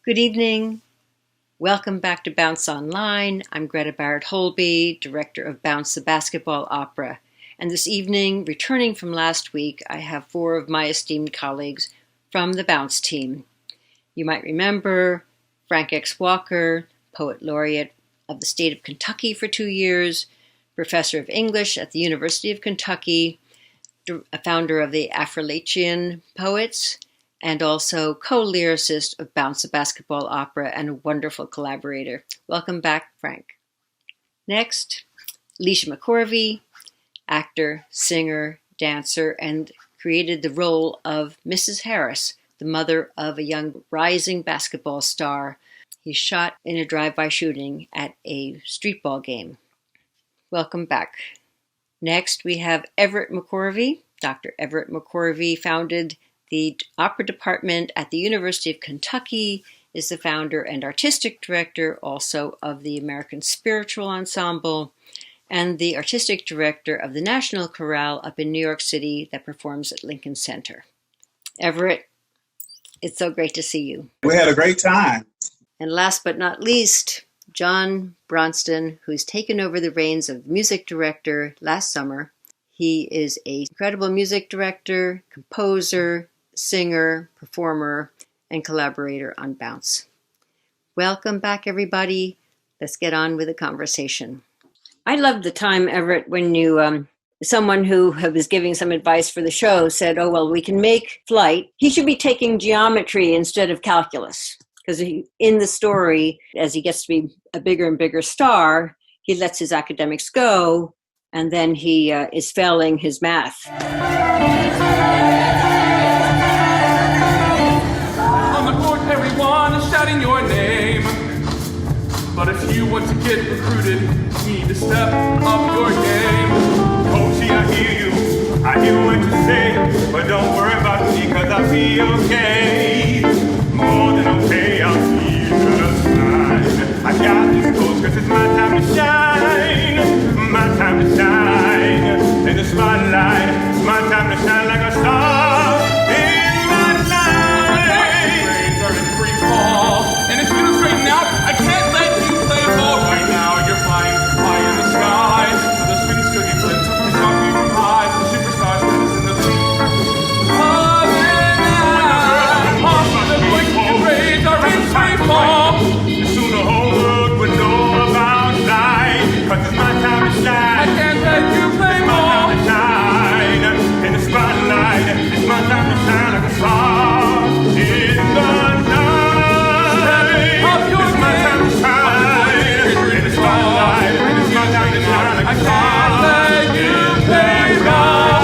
Good evening. Welcome back to Bounce Online. I'm Greta Barrett-Holby, director of Bounce the Basketball Opera. And this evening, returning from last week, I have four of my esteemed colleagues from the Bounce team. You might remember Frank X. Walker, poet laureate of the state of Kentucky for 2 years, professor of English at the University of Kentucky, a founder of the Affrilachian Poets, and also co-lyricist of Bounce the Basketball Opera and a wonderful collaborator. Welcome back, Frank. Next, Alicia McCorvey, actor, singer, dancer, and created the role of Mrs. Harris, the mother of a young rising basketball star. He shot in a drive-by shooting at a street ball game. Welcome back. Next, we have Everett McCorvey. Dr. Everett McCorvey founded the opera department at the University of Kentucky, is the founder and artistic director also of the American Spiritual Ensemble, and the artistic director of the National Chorale up in New York City that performs at Lincoln Center. Everett, it's so great to see you. We had a great time. And last but not least, John Bronston, who's taken over the reins of music director last summer. He is an incredible music director, composer, singer, performer, and collaborator on Bounce. Welcome back, everybody. Let's get on with the conversation. I loved the time, Everett, when you, someone who was giving some advice for the show said, oh, well, we can make Flight. He should be taking geometry instead of calculus. Because in the story, as he gets to be a bigger and bigger star, he lets his academics go, and then he is failing his math. Everyone is shouting your name. But if you want to get recruited, you need to step up your game. Coachy, I hear you. I hear what you say. But don't worry about me, cause I'll be okay. More than okay, I'll see you to the side. I got this coach cause it's my time to shine. My time to shine. In the spotlight, it's my time to shine like a star. And it's gonna straighten out. I can't let you play ball right now. You're flying high in the sky. So the swings cookie flips. It's not me from high. The superstar status in the league. Oh, yeah. Off the blanket rays are in free fall. Soon the whole world would know about life. Cause it's my time to shine. I can't let you play ball. It's my time to shine. In the spotlight. It's my time to shine like a star. In the night. I can't let you play ball.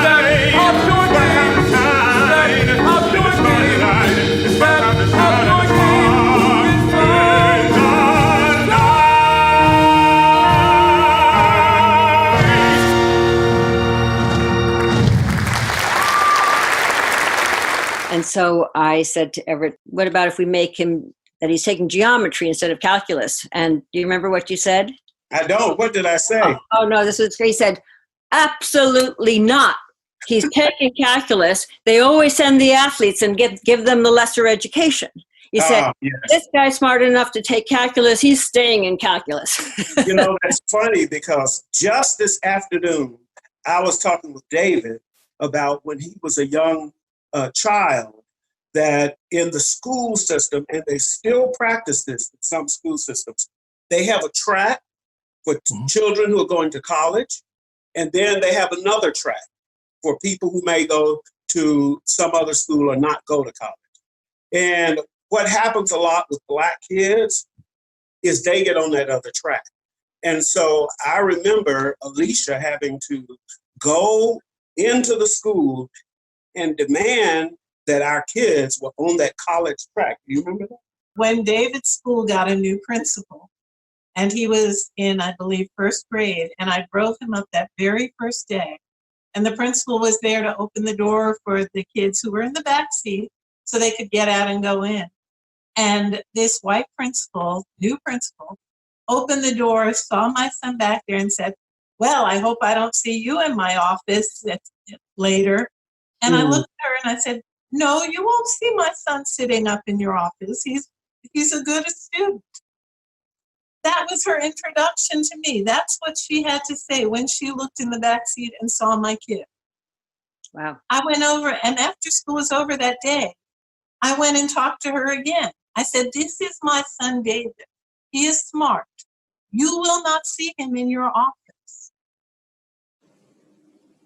Step up your game. Step up your game. Step up your game. And so I said to Everett, what about if we make him that he's taking geometry instead of calculus? And do you remember what you said? I don't. What did I say? Oh no, this was, he said, absolutely not. He's taking calculus. They always send the athletes and give them the lesser education. He said, yes. This guy's smart enough to take calculus. He's staying in calculus. You know, that's funny because just this afternoon, I was talking with David about when he was a young child, that in the school system, and they still practice this in some school systems, they have a track for children who are going to college, and then they have another track for people who may go to some other school or not go to college. And what happens a lot with Black kids is they get on that other track. And so I remember Alicia having to go into the school and demand that our kids were on that college track. Do you remember that? When David's school got a new principal, and he was in, I believe, first grade, and I drove him up that very first day. And the principal was there to open the door for the kids who were in the back seat so they could get out and go in. And this white principal, new principal, opened the door, saw my son back there and said, well, I hope I don't see you in my office later. And I looked at her and I said, no, you won't see my son sitting up in your office. He's a good student. That was her introduction to me. That's what she had to say when she looked in the back seat and saw my kid. Wow. I went over, and after school was over that day, I went and talked to her again. I said, this is my son, David. He is smart. You will not see him in your office.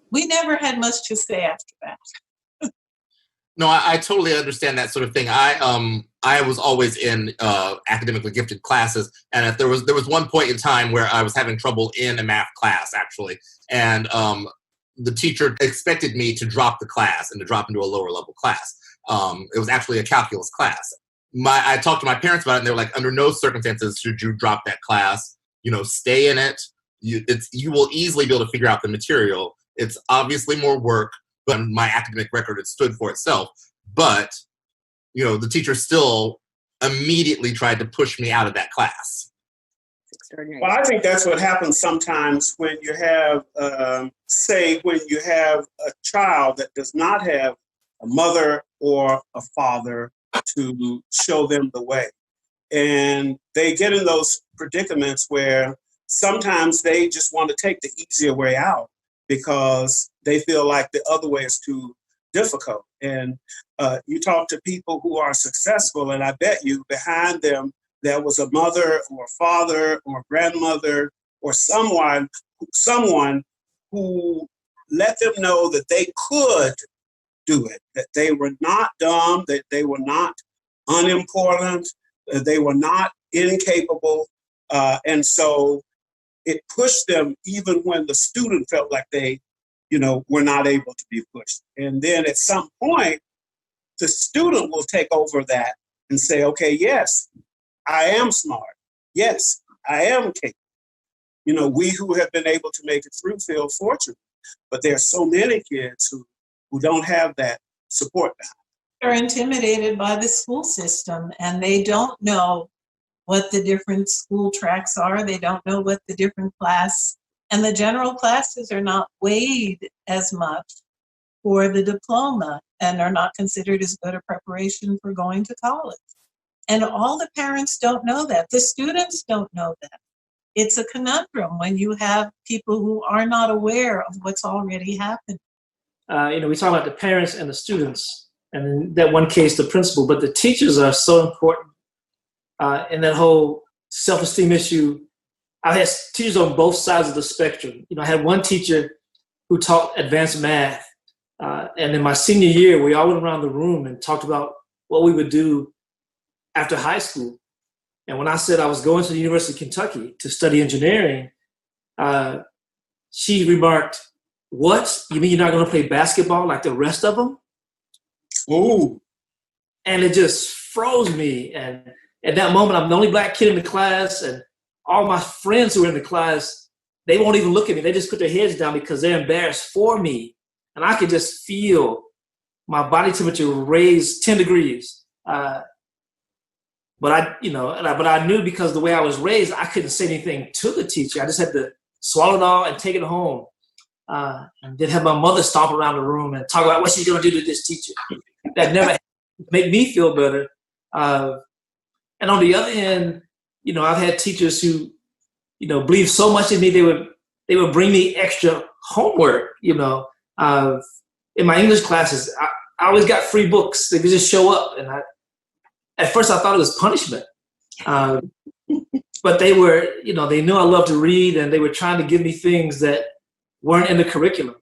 We never had much to say after that. No, I totally understand that sort of thing. I was always in academically gifted classes, and if there was one point in time where I was having trouble in a math class, actually, and the teacher expected me to drop the class and to drop into a lower level class. It was actually a calculus class. I talked to my parents about it, and they were like, under no circumstances should you drop that class. Stay in it. You will easily be able to figure out the material. It's obviously more work, but my academic record, it stood for itself. But, the teacher still immediately tried to push me out of that class. Extraordinary. Well, I think that's what happens sometimes when you have, when you have a child that does not have a mother or a father to show them the way. And they get in those predicaments where sometimes they just want to take the easier way out because they feel like the other way is too difficult. And you talk to people who are successful, and I bet you behind them there was a mother or a father or a grandmother or someone who let them know that they could do it, that they were not dumb, that they were not unimportant, that they were not incapable. And so it pushed them even when the student felt like they, were not able to be pushed. And then at some point, the student will take over that and say, okay, yes, I am smart. Yes, I am capable. We who have been able to make it through feel fortunate, but there are so many kids who don't have that support behind. They're intimidated by the school system, and they don't know what the different school tracks are. They don't know what the different class, and the general classes are not weighed as much for the diploma and are not considered as good a preparation for going to college. And all the parents don't know that. The students don't know that. It's a conundrum when you have people who are not aware of what's already happened. We talk about the parents and the students, and in that one case, the principal, but the teachers are so important in that whole self-esteem issue. I had teachers on both sides of the spectrum. I had one teacher who taught advanced math, and in my senior year, we all went around the room and talked about what we would do after high school. And when I said I was going to the University of Kentucky to study engineering, she remarked, "What? You mean you're not going to play basketball like the rest of them?" Ooh. And it just froze me. And at that moment, I'm the only black kid in the class, and all my friends who are in the class, they won't even look at me. They just put their heads down because they're embarrassed for me. And I could just feel my body temperature raise 10 degrees. But I knew because the way I was raised, I couldn't say anything to the teacher. I just had to swallow it all and take it home. And then have my mother stomp around the room and talk about what she's going to do to this teacher. That never made me feel better. And on the other end, I've had teachers who, believe so much in me, they would bring me extra homework. In my English classes, I always got free books. They could just show up, and at first I thought it was punishment. But they were, they knew I loved to read, and they were trying to give me things that weren't in the curriculum,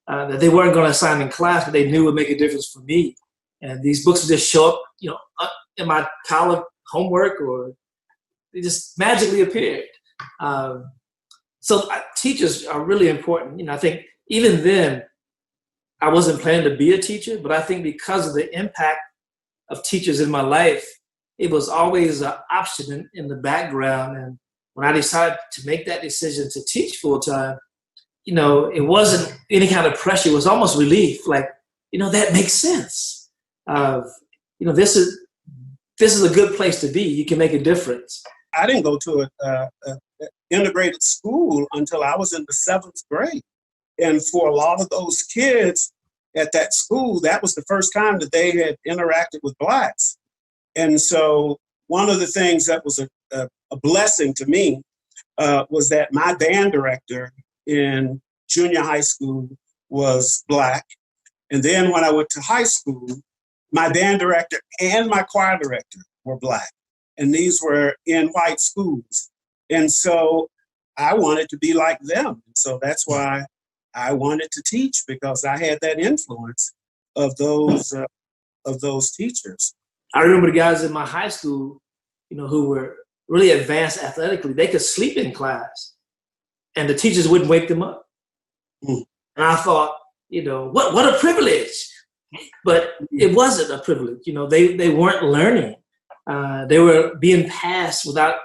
that they weren't going to assign in class, but they knew would make a difference for me. And these books would just show up, in my college homework, or they just magically appeared. So teachers are really important. I think even then, I wasn't planning to be a teacher, but I think because of the impact of teachers in my life, it was always an option in the background. And when I decided to make that decision to teach full time, it wasn't any kind of pressure. It was almost relief. Like, that makes sense. This is a good place to be. You can make a difference. I didn't go to an integrated school until I was in the 7th grade. And for a lot of those kids, at that school, that was the first time that they had interacted with Blacks. And so one of the things that was a blessing to me was that my band director in junior high school was Black. And then when I went to high school, my band director and my choir director were Black. And these were in white schools. And so I wanted to be like them. So that's why I wanted to teach, because I had that influence of those teachers. I remember the guys in my high school, who were really advanced athletically. They could sleep in class, and the teachers wouldn't wake them up. And I thought, what a privilege! But it wasn't a privilege. They weren't learning. They were being passed without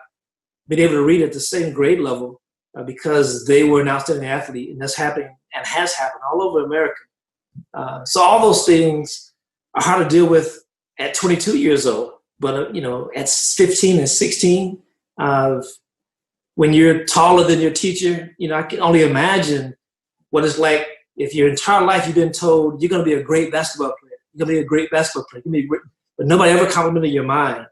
being able to read at the same grade level because they were an outstanding athlete, and that's happening and has happened all over America. So all those things are hard to deal with at 22 years old, but at 15 and 16, when you're taller than your teacher, I can only imagine what it's like if your entire life you've been told you're going to be a great basketball player. You're going to be a great basketball player. But nobody ever complimented your mind.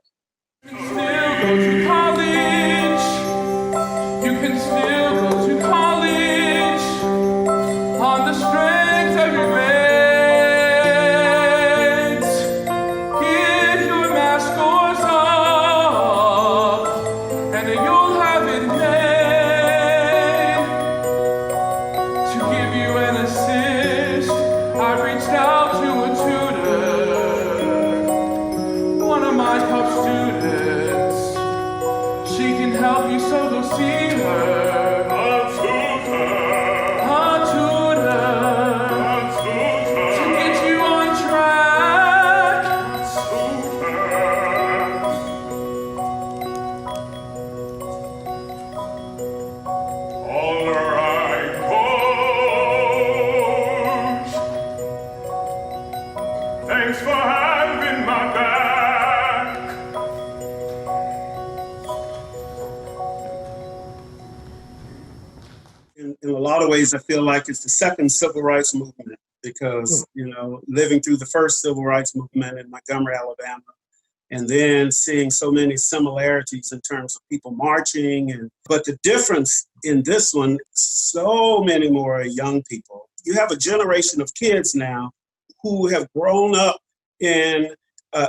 Still go to college. You can still go to college on the strength of your grades. Get your math scores up, and then you'll have it made. To give you an assist, I reached out to a tutor, one of my top students. She can help you, so go see her. A tutor, to get you on track. All right, coach. Thanks for having my back. In a lot of ways, I feel like it's the second civil rights movement, because, living through the first civil rights movement in Montgomery, Alabama, and then seeing so many similarities in terms of people marching. But the difference in this one, so many more young people. You have a generation of kids now who have grown up in,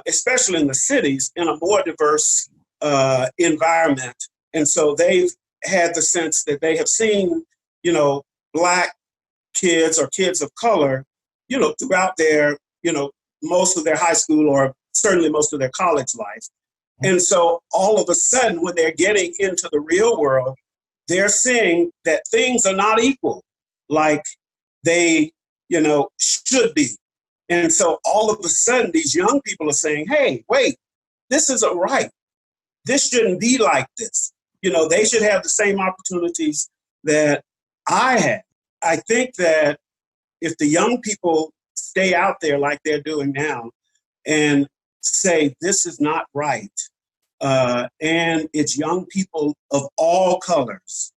especially in the cities, in a more diverse environment. And so they've had the sense that they have seen, Black kids or kids of color, throughout their, most of their high school or certainly most of their college life. And so all of a sudden, when they're getting into the real world, they're seeing that things are not equal like they, should be. And so all of a sudden, these young people are saying, hey, wait, this isn't right. This shouldn't be like this. They should have the same opportunities that I had. I think that if the young people stay out there like they're doing now and say this is not right, and it's young people of all colors,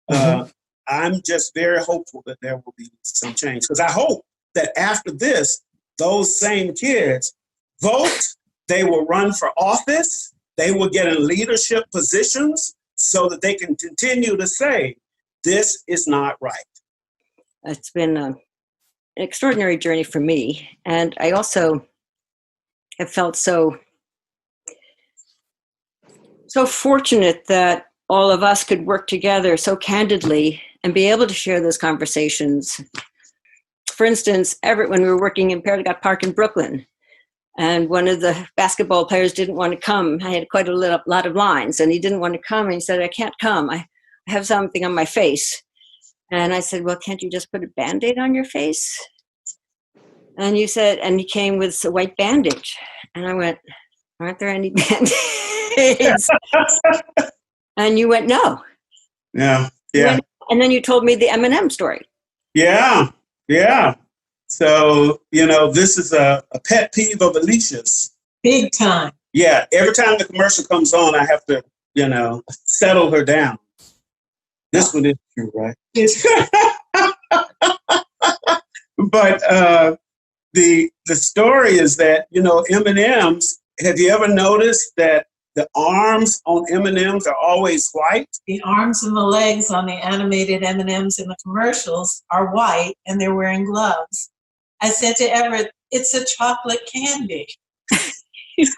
I'm just very hopeful that there will be some change, because I hope that after this, those same kids vote, they will run for office, they will get in leadership positions so that they can continue to say, this is not right. It's been an extraordinary journey for me. And I also have felt so fortunate that all of us could work together so candidly and be able to share those conversations. For instance, Everett, when we were working in Paragot Park in Brooklyn, and one of the basketball players didn't want to come. I had quite a lot of lines, and he didn't want to come. And he said, I can't come. I have something on my face. And I said, well, can't you just put a Band-Aid on your face? And you said, and he came with a white bandage. And I went, aren't there any Band-Aids? And you went, no. Yeah. And then you told me the M&M story. Yeah. So, this is a pet peeve of Alicia's. Big time. Yeah. Every time the commercial comes on, I have to, settle her down. This one is true, right? Yes. But the story is that, M&Ms, have you ever noticed that the arms on M&Ms are always white? The arms and the legs on the animated M&Ms in the commercials are white, and they're wearing gloves. I said to Everett, it's a chocolate candy.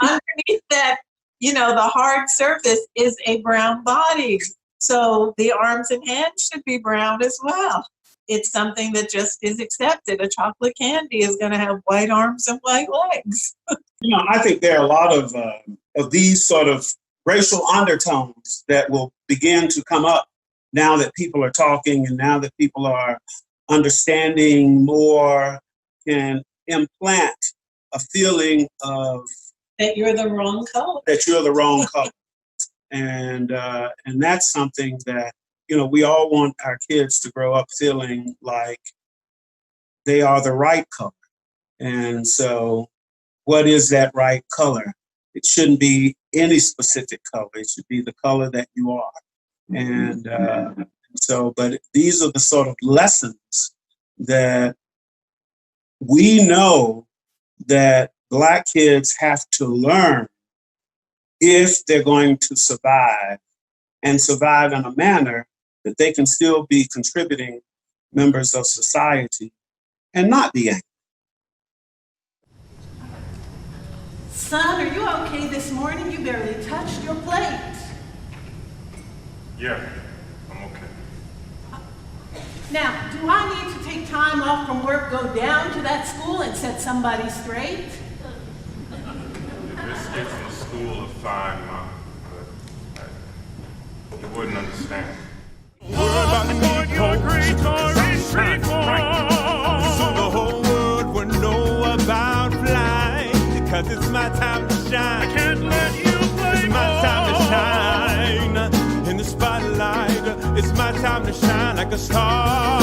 Underneath that, the hard surface is a brown body. So the arms and hands should be brown as well. It's something that just is accepted. A chocolate candy is going to have white arms and white legs. I think there are a lot of these sort of racial undertones that will begin to come up now that people are talking and now that people are understanding more, can implant a feeling of that you're the wrong color. And that's something that, we all want our kids to grow up feeling like they are the right color. And so what is that right color? It shouldn't be any specific color. It should be the color that you are. And but these are the sort of lessons that we know that Black kids have to learn if they're going to survive, and survive in a manner that they can still be contributing members of society and not be angry. Son, are you okay this morning? You barely touched your plate. Yeah, I'm okay. Now, do I need to take time off from work, go down to that school and set somebody straight? This isn't a school of fine, Mom, but you wouldn't understand. Your great orange so the whole world would know about flying, because it's my time to shine. I can't let you play. It's my time to shine in the spotlight. It's my time to shine like a star.